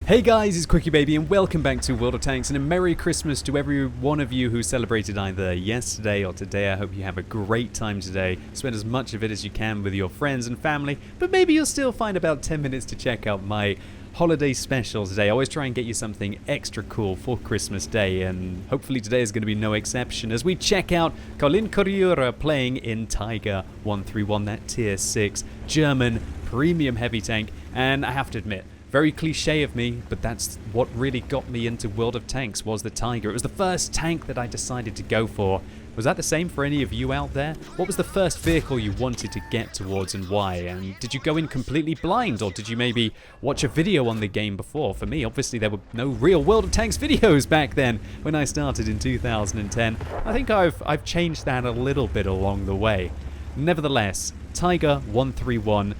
Hey guys, it's QuickyBaby and welcome back to World of Tanks, and a Merry Christmas to every one of you who celebrated either yesterday or today. I hope you have a great time today. Spend as much of it as you can with your friends and family, but maybe you'll still find about 10 minutes to check out my holiday special today. I always try and get you something extra cool for Christmas Day, and hopefully today is going to be no exception as we check out Kolinkoyura playing in Tiger 131, that tier 6 German premium heavy tank. And I have to admit, very cliche of me, but that's what really got me into World of Tanks, was the Tiger. It was the first tank that I decided to go for. Was that the same for any of you out there? What was the first vehicle you wanted to get towards and why? And did you go in completely blind, or did you maybe watch a video on the game before? For me, obviously there were no real World of Tanks videos back then when I started in 2010. I think I've changed that a little bit along the way. Nevertheless, Tiger 131,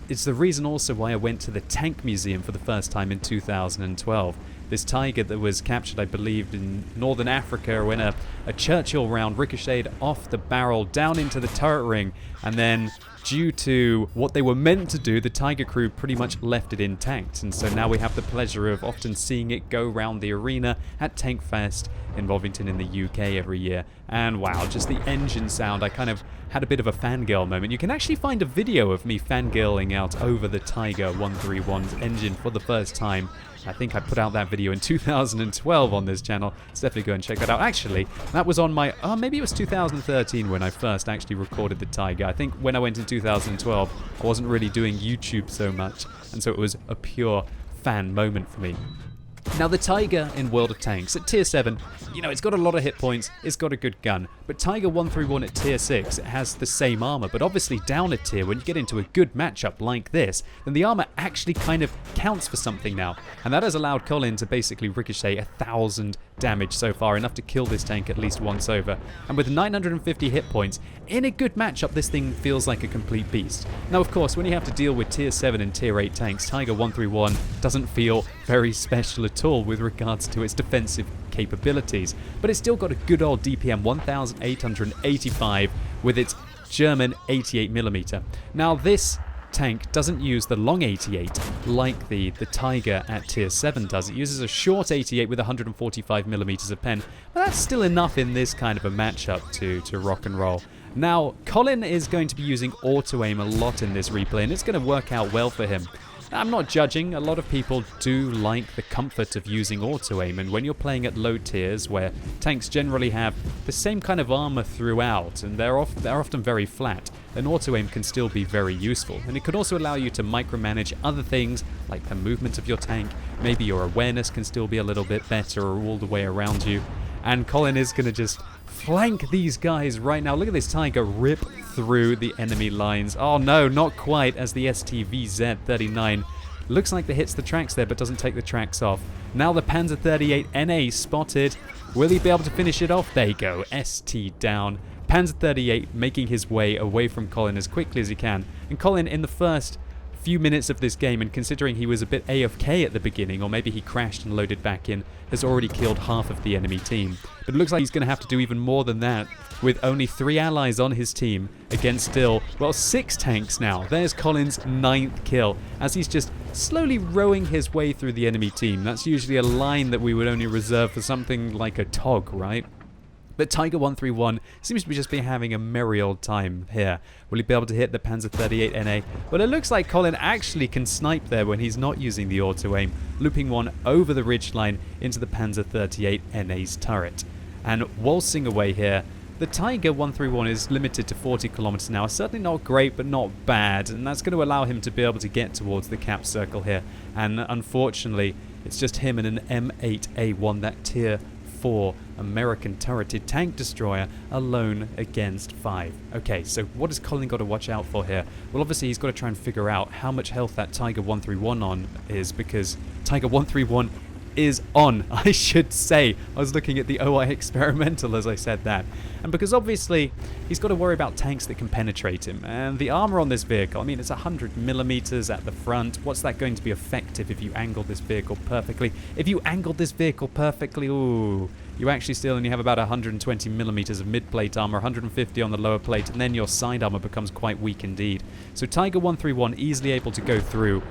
it's the reason also why I went to the Tank Museum for the first time in 2012. This Tiger that was captured, I believe, in northern Africa when a Churchill round ricocheted off the barrel down into the turret ring, and then due to what they were meant to do, the Tiger crew pretty much left it intact. And so now we have the pleasure of often seeing it go round the arena at Tank Fest in Bovington in the UK every year. And wow, just the engine sound, I kind of had a bit of a fangirl moment. You can actually find a video of me fangirling out over the Tiger 131's engine for the first time. I think I put out that video in 2012 on this channel. Let's definitely go and check that out. Actually, that was on my, maybe it was 2013 when I first actually recorded the Tiger. I think when I went in 2012, I wasn't really doing YouTube so much, and so it was a pure fan moment for me. Now the Tiger in World of Tanks at tier 7, you know, it's got a lot of hit points, it's got a good gun, but Tiger 131 at tier 6, it has the same armor, but obviously down a tier, when you get into a good matchup like this, then the armor actually kind of counts for something now, and that has allowed Colin to basically ricochet 1,000 damage so far, enough to kill this tank at least once over, and with 950 hit points, in a good matchup this thing feels like a complete beast. Now of course, when you have to deal with tier 7 and tier 8 tanks, Tiger 131 doesn't feel very special at all with regards to its defensive capabilities, but it's still got a good old DPM 1885 with its German 88mm. Now this tank doesn't use the long 88 like the Tiger at tier 7 does. It uses a short 88 with 145mm of pen, but that's still enough in this kind of a matchup to rock and roll. Now Colin is going to be using auto aim a lot in this replay, and it's going to work out well for him. I'm not judging, a lot of people do like the comfort of using auto-aim, and when you're playing at low tiers where tanks generally have the same kind of armor throughout and they're often very flat, then auto-aim can still be very useful. And it can also allow you to micromanage other things like the movement of your tank, maybe your awareness can still be a little bit better all the way around you. And Colin is going to just flank these guys right now. Look at this Tiger rip through the enemy lines. Oh no, not quite, as the STVZ-39 looks like it hits the tracks there but doesn't take the tracks off. Now the Panzer 38 NA spotted. Will he be able to finish it off? There you go, ST down. Panzer 38 making his way away from Colin as quickly as he can. And Colin, in the first few minutes of this game, and considering he was a bit AFK at the beginning, or maybe he crashed and loaded back in, has already killed half of the enemy team. But it looks like he's going to have to do even more than that with only 3 allies on his team against still, well, 6 tanks now. There's Colin's 9th kill as he's just slowly rowing his way through the enemy team. That's usually a line that we would only reserve for something like a TOG, right? But Tiger 131 seems to just be having a merry old time here. Will he be able to hit the Panzer 38 NA? Well, it looks like Colin actually can snipe there when he's not using the auto-aim, looping one over the ridgeline into the Panzer 38 NA's turret. And waltzing away here, the Tiger 131 is limited to 40 kilometers an hour. Certainly not great, but not bad. And that's going to allow him to be able to get towards the cap circle here. And unfortunately, it's just him and an M8A1, that tier 4 American turreted tank destroyer, alone against 5. Okay, so what has Colin got to watch out for here? Well, obviously he's got to try and figure out how much health that Tiger 131 on is, because Tiger 131 is on, I should say. I was looking at the OI experimental as I said that. And because obviously he's got to worry about tanks that can penetrate him. And the armor on this vehicle, I mean, it's 100mm at the front. What's that going to be effective if you angle this vehicle perfectly? If you angled this vehicle perfectly, ooh, you actually still only have about 120mm of mid-plate armor, 150 on the lower plate, and then your side armor becomes quite weak indeed. So Tiger 131 easily able to go through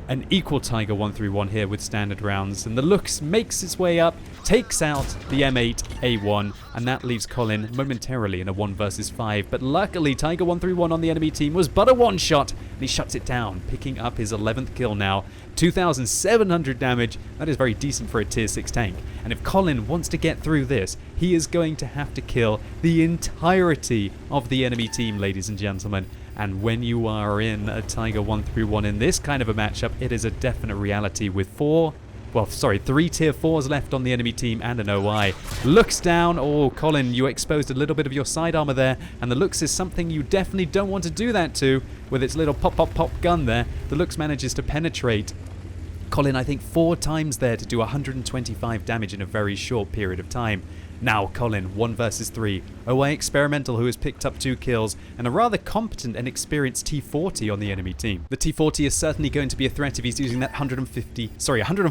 an equal Tiger 131 here with standard rounds, and the Lux makes its way up, takes out the M8A1, and that leaves Colin momentarily in a 1 versus 5. But luckily, Tiger 131 on the enemy team was but a one-shot, and he shuts it down, picking up his 11th kill now. 2,700 damage, that is very decent for a tier 6 tank. And if Colin wants to get through this, he is going to have to kill the entirety of the enemy team, ladies and gentlemen. And when you are in a Tiger 131 in this kind of a matchup, it is a definite reality with 3 tier 4s left on the enemy team and an OI. Looks down. Oh, Colin, you exposed a little bit of your side armor there, and the Lux is something you definitely don't want to do that to with its little pop, pop, pop gun there. The Lux manages to penetrate Colin, I think, 4 times there to do 125 damage in a very short period of time. Now Colin, 1 versus 3. OI Experimental, who has picked up 2 kills, and a rather competent and experienced T40 on the enemy team. The T40 is certainly going to be a threat if he's using that 105mm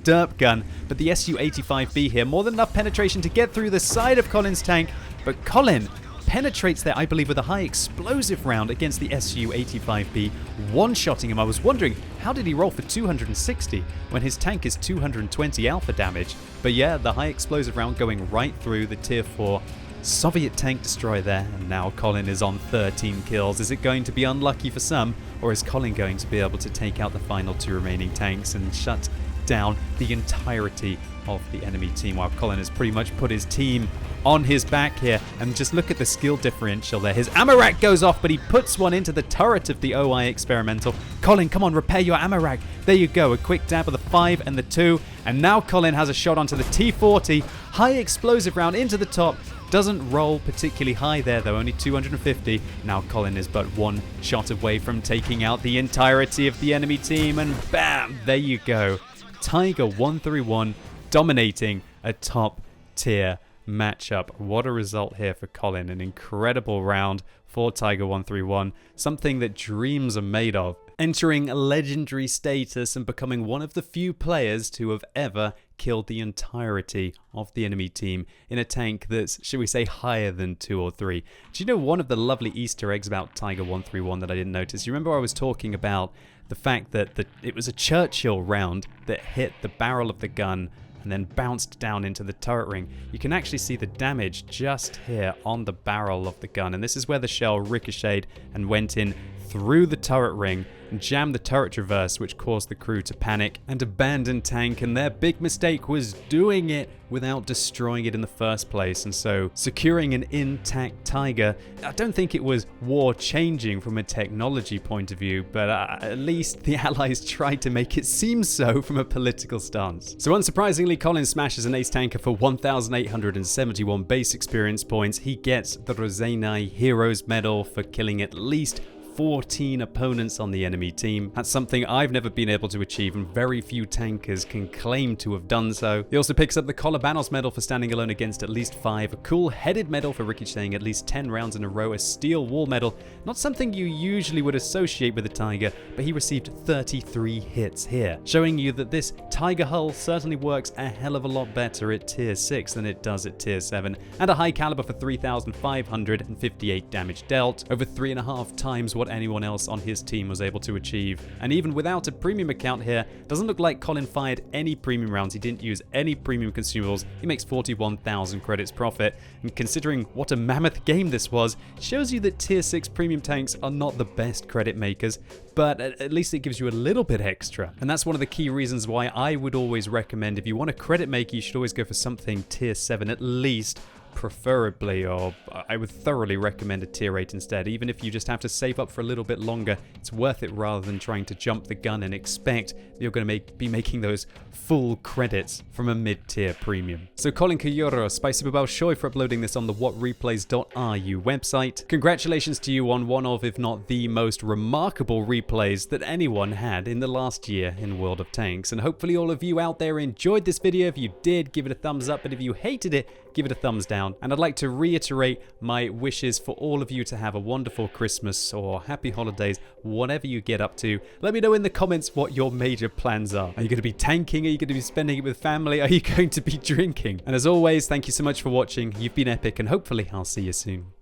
derp gun, but the SU-85B here, more than enough penetration to get through the side of Colin's tank, but Colin penetrates there, I believe, with a high explosive round against the SU-85B, one-shotting him. I was wondering, how did he roll for 260 when his tank is 220 alpha damage? But yeah, the high explosive round going right through the tier 4 Soviet tank destroyer there, and now Colin is on 13 kills. Is it going to be unlucky for some, or is Colin going to be able to take out the final 2 remaining tanks and shut down the entirety of the enemy team, while Colin has pretty much put his team on his back here? And just look at the skill differential there. His ammo rack goes off, but he puts one into the turret of the OI Experimental. Colin, come on, repair your ammo rack. There you go, a quick dab of the 5 and the 2, and now Colin has a shot onto the T40. High explosive round into the top. Doesn't roll particularly high there though, only 250. Now Colin is but 1 shot away from taking out the entirety of the enemy team, and bam, there you go. Tiger 131 dominating a top tier matchup. What a result here for Colin. An incredible round for Tiger 131. Something that dreams are made of. Entering a legendary status and becoming one of the few players to have ever killed the entirety of the enemy team in a tank that's, should we say, higher than 2 or 3. Do you know one of the lovely Easter eggs about Tiger 131 that I didn't notice? You remember I was talking about the fact that it was a Churchill round that hit the barrel of the gun and then bounced down into the turret ring. You can actually see the damage just here on the barrel of the gun, and this is where the shell ricocheted and went in through the turret ring and jammed the turret traverse, which caused the crew to panic and abandon tank, and their big mistake was doing it without destroying it in the first place. And so securing an intact Tiger, I don't think it was war changing from a technology point of view, but at least the Allies tried to make it seem so from a political stance. So unsurprisingly, Colin smashes an ace tanker for 1,871 base experience points. He gets the Rozenai Heroes Medal for killing at least 14 opponents on the enemy team. That's something I've never been able to achieve, and very few tankers can claim to have done so. He also picks up the Kolobanos medal for standing alone against at least 5, a cool headed medal for ricocheting at least 10 rounds in a row, a steel wall medal, not something you usually would associate with a Tiger, but he received 33 hits here, showing you that this Tiger hull certainly works a hell of a lot better at tier 6 than it does at tier 7, and a high caliber for 3,558 damage dealt, over 3.5 times what anyone else on his team was able to achieve. And even without a premium account here, doesn't look like Colin fired any premium rounds. He didn't use any premium consumables. He makes 41,000 credits profit, and considering what a mammoth game this was, shows you that tier 6 premium tanks are not the best credit makers, but at least it gives you a little bit extra. And that's one of the key reasons why I would always recommend, if you want a credit maker, you should always go for something tier 7 at least, preferably, or I would thoroughly recommend a tier 8 instead. Even if you just have to save up for a little bit longer, it's worth it rather than trying to jump the gun and expect you're going to be making those full credits from a mid-tier premium. So kolinkoyura, спасибо большое for uploading this on the whatreplays.ru website. Congratulations to you on one of, if not the most remarkable replays that anyone had in the last year in World of Tanks. And hopefully all of you out there enjoyed this video. If you did, give it a thumbs up, but if you hated it, give it a thumbs down. And I'd like to reiterate my wishes for all of you to have a wonderful Christmas or happy holidays, whatever you get up to. Let me know in the comments what your major plans are. Are you going to be tanking? Are you going to be spending it with family? Are you going to be drinking? And as always, thank you so much for watching. You've been epic, and hopefully I'll see you soon.